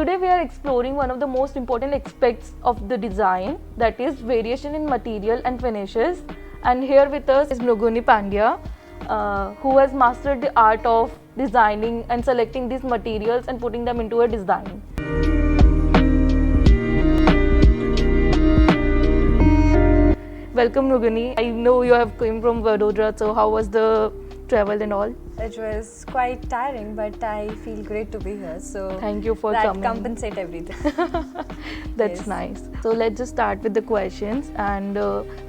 today we are exploring one of the most important aspects of the design, that is variation in material and finishes. And here with us is Mrugini Pandya, who has mastered the art of designing and selecting these materials and putting them into a design. Welcome Mrugini. I know you have come from Vadodara, so how was the travel and all? It was quite tiring, but I feel great to be here. So thank you for coming. That compensate everything. That's yes. Nice. So let's just start with the questions. And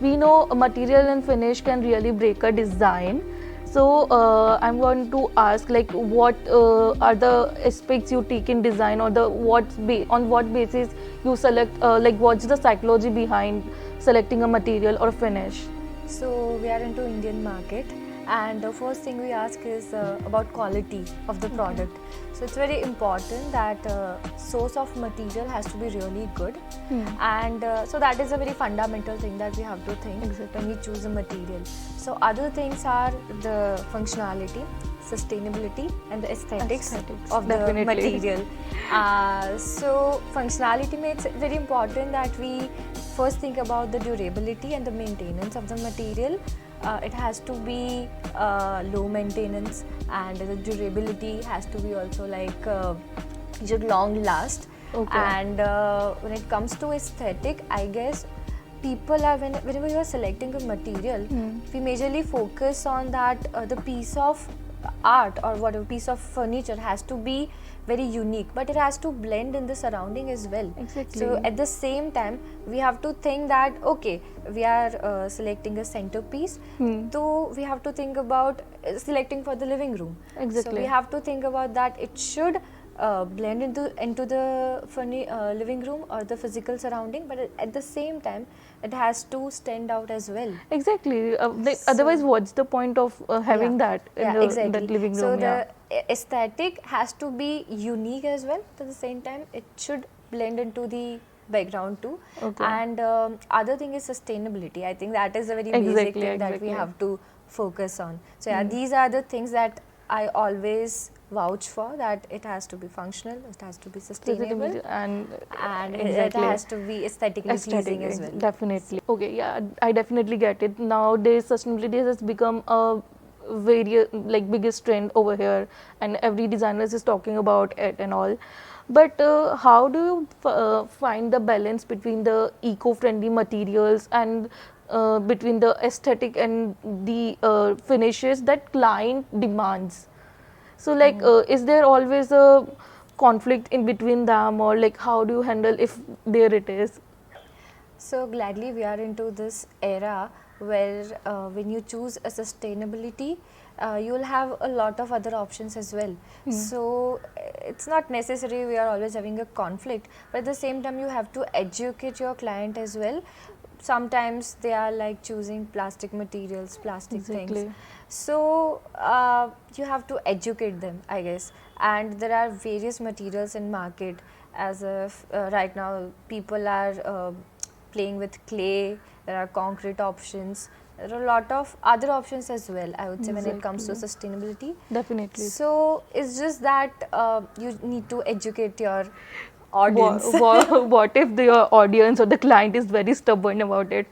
we know material and finish can really break a design. So I'm going to ask, like, what are the aspects you take in design, or on what basis you select? Like, what's the psychology behind selecting a material or finish? So we are into Indian market. And the first thing we ask is about quality of the product. So it's very important that source of material has to be really good. And so that is a very fundamental thing that we have to think when we choose a material. So other things are the functionality, sustainability and the aesthetics of the material. So functionality makes it very important that we first think about the durability and the maintenance of the material. It has to be low maintenance, and the durability has to be also like it should long last. And when it comes to aesthetic, I guess people are whenever you are selecting a material, we majorly focus on that the piece of art or whatever piece of furniture has to be very unique, but it has to blend in the surrounding as well. Exactly. So at the same time, we have to think that okay, we are selecting a centerpiece, so we have to think about selecting for the living room. Exactly. So we have to think about that it should blend into the living room or the physical surrounding, but at the same time it has to stand out as well. Exactly. Otherwise, what's the point of having that in that living room? So the aesthetic has to be unique as well. At the same time, it should blend into the background too. And other thing is sustainability. I think that is a very basic thing that we have to focus on. So these are the things that I always vouch for, that it has to be functional, it has to be sustainable, and it has to be aesthetically pleasing as well. Definitely. Okay, yeah, I definitely get it. Nowadays, sustainability has become a very biggest trend over here, and every designer is talking about it and all. But how do you find the balance between the eco-friendly materials and between the aesthetic and the finishes that client demands? So is there always a conflict in between them, or like how do you handle if there it is? So gladly we are into this era where when you choose a sustainability, you will have a lot of other options as well. So it's not necessary we are always having a conflict, but at the same time you have to educate your client as well. Sometimes they are like choosing plastic materials, plastic things. So you have to educate them, I guess. And there are various materials in market. As of right now, people are playing with clay. There are concrete options. There are a lot of other options as well, I would say, when it comes to sustainability. Definitely. So it's just that you need to educate your audience. What if the audience or the client is very stubborn about it?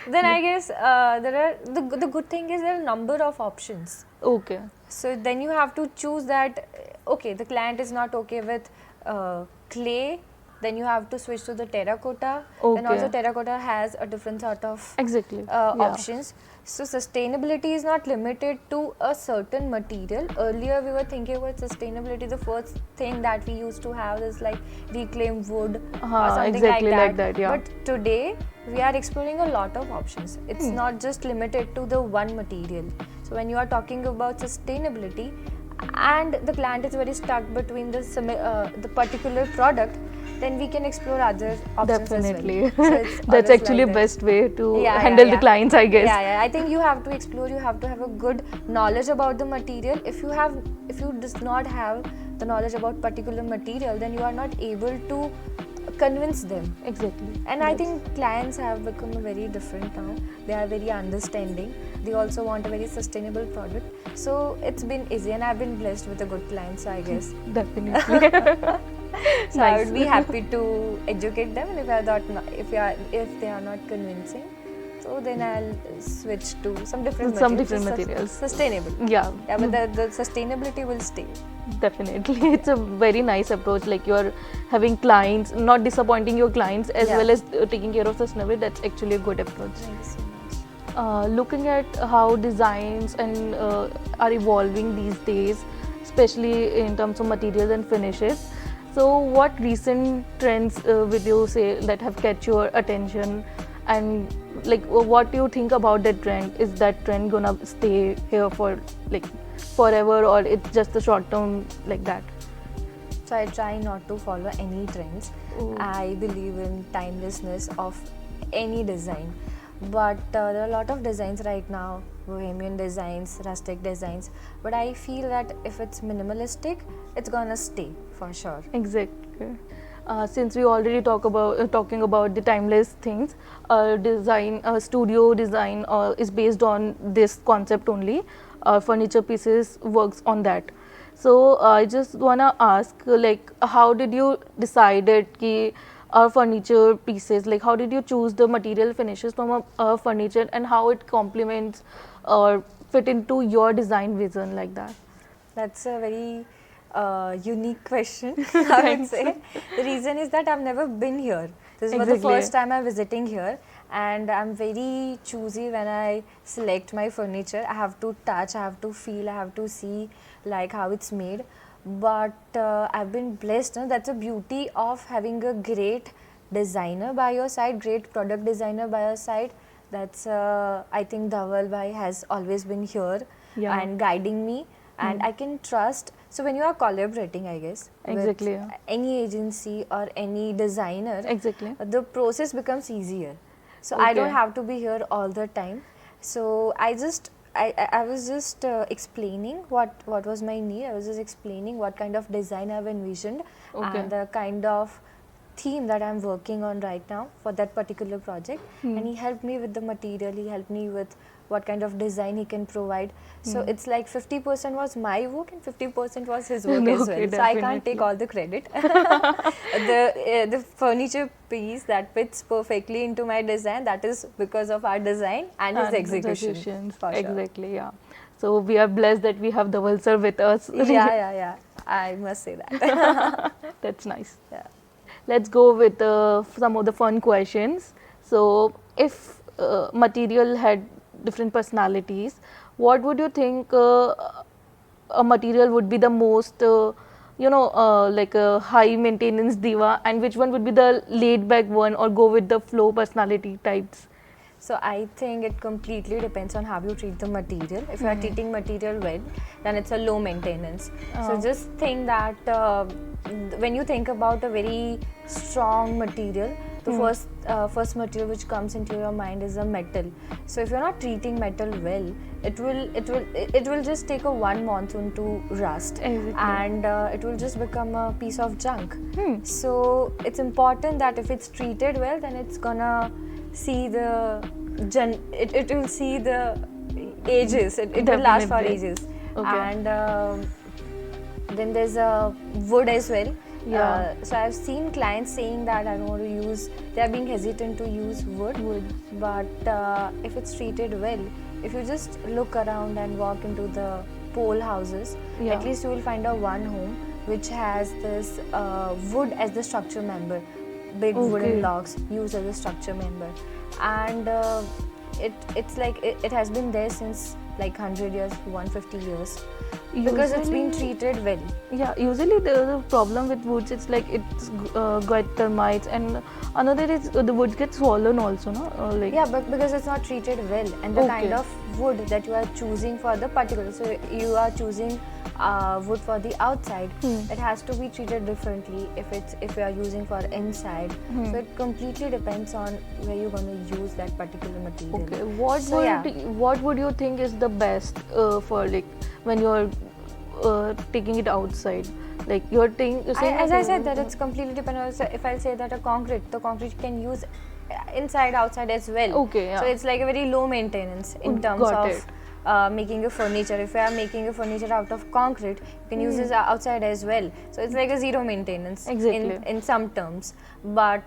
Then I guess there are the good thing is there are a number of options. Okay. So then you have to choose that. Okay, the client is not okay with clay. Then you have to switch to the terracotta. And also terracotta has a different sort of options. So sustainability is not limited to a certain material. Earlier we were thinking about sustainability. The first thing that we used to have is like reclaimed wood or something like that. But today we are exploring a lot of options. It's not just limited to the one material. So when you are talking about sustainability and the client is very stuck between the particular product, then we can explore other options Definitely. as well. So that's actually best way to handle the clients, I guess. I think you have to explore, you have to have a good knowledge about the material. If you does not have the knowledge about particular material, then you are not able to convince them. Exactly. And I think clients have become very different now. They are very understanding. They also want a very sustainable product. So it's been easy, and I've been blessed with a good client, so I guess. Definitely. So I Nice. would be happy to educate them, and if they are not convincing, so then I'll switch to some different Some materials. different Just materials. sustainable. Yeah. Yeah, but the sustainability will stay. Definitely. It's a very nice approach. Like you're having clients, not disappointing your clients, as Yeah. well as taking care of sustainability. That's actually a good approach. Thank you so much. Looking at how designs and are evolving these days, especially in terms of materials and finishes. So, what recent trends would you say that have catch your attention, and like what do you think about that trend? Is that trend gonna stay here for like forever, or it's just a short term like that? So I try not to follow any trends. I believe in timelessness of any design. But there are a lot of designs right now, bohemian designs, rustic designs. But I feel that if it's minimalistic, it's gonna stay for sure. Exactly. Since we already talking about the timeless things, design, studio design is based on this concept only. Furniture pieces works on that. So I just wanna ask, like, how did you decided ki furniture pieces, like how did you choose the material finishes from a furniture, and how it complements or fit into your design vision like that? That's a very unique question, I would say. The reason is that I've never been here. This was the Exactly. first time I'm visiting here, and I'm very choosy when I select my furniture. I have to touch, I have to feel, I have to see like how it's made. But I've been blessed. No? That's a beauty of having a great designer by your side, great product designer by your side. That's I think Dhaval bhai has always been here Yeah. and guiding me, and I can trust. So when you are collaborating, I guess, Exactly, with yeah. any agency or any designer, Exactly. the process becomes easier. So I don't Okay. have to be here all the time. So I was just explaining what was my need. I was just explaining what kind of design I've envisioned Okay. and the kind of theme that I'm working on right now for that particular project. And he helped me with the material, he helped me with what kind of design he can provide. So it's like 50% was my work and 50% was his work as well. Okay, So I can't take definitely. all the credit. The furniture piece that fits perfectly into my design, that is because of our design and his And execution. executions. For sure. Exactly, yeah. So we are blessed that we have Dhaval sir with us. Yeah. I must say that. That's nice. Yeah. Let's go with some of the fun questions. So, if material had different personalities, what would you think a material would be the most, like a high maintenance diva, and which one would be the laid back one, or go with the flow personality types? So I think it completely depends on how you treat the material. If you are treating material well, then it's a low maintenance. So just think that when you think about a very strong material, the first material which comes into your mind is a metal. So if you're not treating metal well, it will just take a one monsoon to rust, Exactly. and it will just become a piece of junk. So it's important that if it's treated well, then it's gonna see it will see the ages. It will last for Definitely. ages. Okay. And then there's a wood as well. Yeah. So I've seen clients saying that I don't want to use, they are being hesitant to use wood. But if it's treated well, if you just look around and walk into the pole houses, Yeah. at least you will find a one home which has this wood as the structure member, big wooden logs used as a structure member, and it's like it has been there since like 100 years, 150 years, because it's been treated well. Yeah, usually the problem with woods, it's like it's got termites, and another is the wood gets swollen also, no? Like Yeah, but because it's not treated well, and the kind of wood that you are choosing for the particular, so you are choosing wood for the outside, it has to be treated differently if you are using for inside. So it completely depends on where you're going to use that particular material. Okay, what would you think is the best for like when you're taking it outside? Like you're saying As I said, that it's completely dependent. So if I say that the concrete can use inside, outside as well. Okay, yeah. So it's like a very low maintenance in terms Got of it. making a furniture. If you are making a furniture out of concrete, you can use this outside as well. So it's like a zero maintenance Exactly. in some terms. But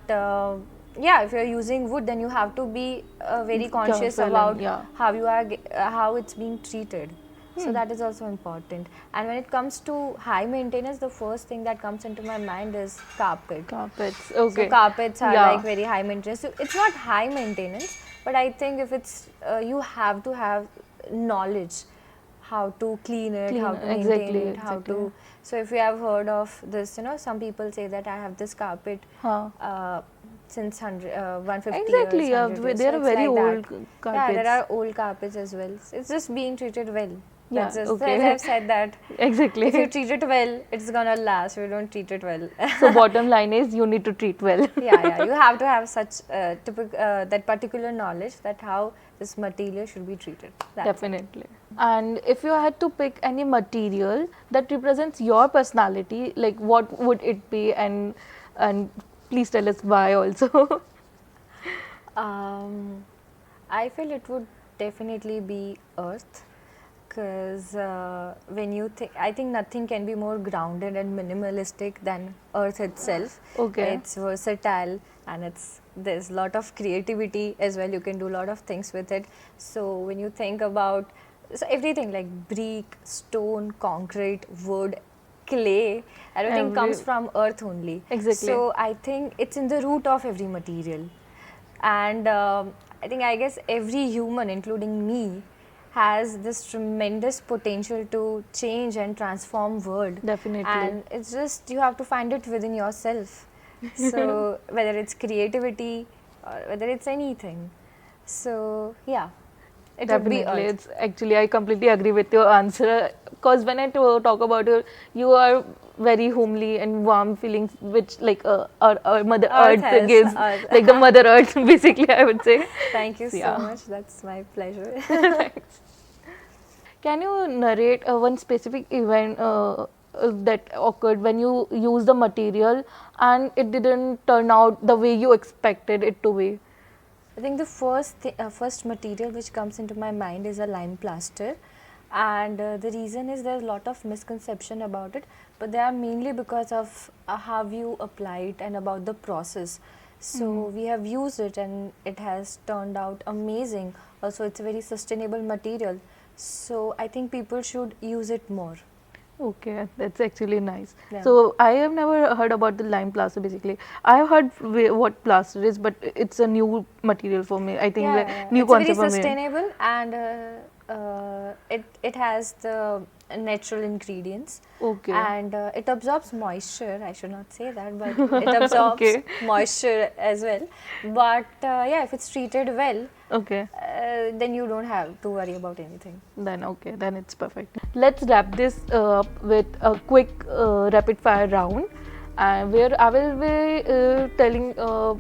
yeah, if you're using wood, then you have to be very conscious Careful and, about yeah. how you are how it's being treated. So that is also important. And when it comes to high maintenance, the first thing that comes into my mind is carpet. Carpets. Okay. So carpets are Yeah. like very high maintenance. So it's not high maintenance, but I think if it's you have to have knowledge how to clean it, how to maintain exactly, it, how exactly. to. So if you have heard of this, some people say that I have this carpet since 150 Exactly, years, yeah, 100 years. they So are it's very like old that. carpets. Yeah, there are old carpets as well. It's just being treated well. Yeah, That's just, okay. as I've said that. Exactly. If you treat it well, it's gonna last. If you don't treat it well. So bottom line is you need to treat well. Yeah. You have to have such that particular knowledge that how this material should be treated. That's it. Definitely. And if you had to pick any material that represents your personality, like what would it be, and please tell us why also. I feel it would definitely be earth, because when you think, I think nothing can be more grounded and minimalistic than earth itself. Okay. It's versatile and there's a lot of creativity as well. You can do a lot of things with it. So when you think about everything like brick, stone, concrete, wood, clay, everything comes from earth only. Exactly. So I think it's in the root of every material. And I guess every human, including me, has this tremendous potential to change and transform world. Definitely. And it's just you have to find it within yourself. So whether it's creativity or whether it's anything. So yeah, it would be Definitely, earth. it's actually I completely agree with your answer, because when I talk about you are very homely and warm feelings, which like our Mother Earth, has, gives, Earth. like the Mother Earth, basically I would say. Thank you so Yeah. much. That's my pleasure. Can you narrate one specific event that occurred when you used the material and it didn't turn out the way you expected it to be? I think the first material which comes into my mind is a lime plaster, and the reason is there's a lot of misconception about it, but they are mainly because of how you apply it and about the process. So we have used it and it has turned out amazing. Also, it's a very sustainable material. So I think people should use it more. Okay, that's actually nice. Yeah. So I have never heard about the lime plaster. Basically, I have heard what plaster is, but it's a new material for me. I think new It's very concept for me. sustainable, and it has the natural ingredients. Okay. And it absorbs moisture. I should not say that, but it absorbs Okay. moisture as well. But yeah, if it's treated well, Okay. then you don't have to worry about anything. Then okay, then it's perfect. Let's wrap this up with a quick rapid fire round, where I will be telling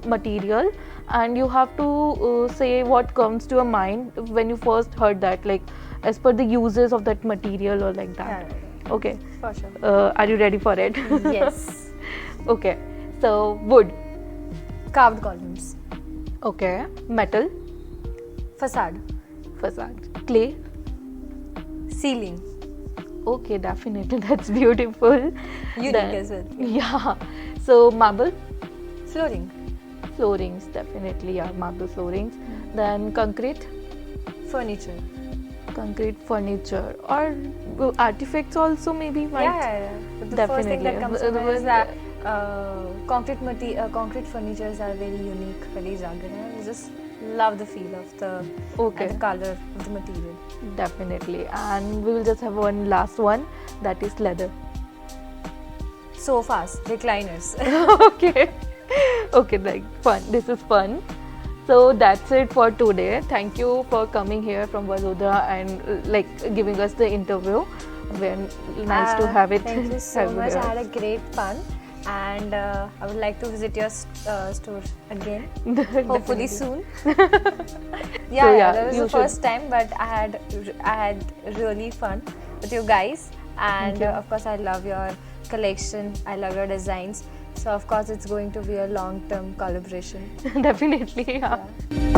material, and you have to say what comes to your mind when you first heard that, like as per the uses of that material or like that. Yeah. Okay. For sure. Are you ready for it? Yes. Okay. So wood. Carved columns. Okay. Metal. Facade. Facade. Clay. Ceiling. Okay, definitely. That's beautiful. Unique as well. Yeah. So marble. Flooring. Floorings, definitely. Yeah, marble floorings. Then concrete. Furniture. Concrete furniture or artifacts also maybe. Might. Yeah. But the first thing that comes to mind is that concrete furnitures are very unique, very rugged. I just love the feel of the Okay. and the color of the material. Definitely. And we will just have one last one, that is leather. Sofas, recliners. Okay. Okay, like fun. This is fun. So that's it for today. Thank you for coming here from Vadodara and like giving us the interview. Very nice to have it. Thank you so have you much. here. I had a great fun, and I would like to visit your store again, hopefully Definitely. soon. yeah, that was you the first time, but I had really fun with you guys, and you. of course I love your collection. I love your designs. So of course it's going to be a long-term collaboration. Definitely, yeah. Yeah.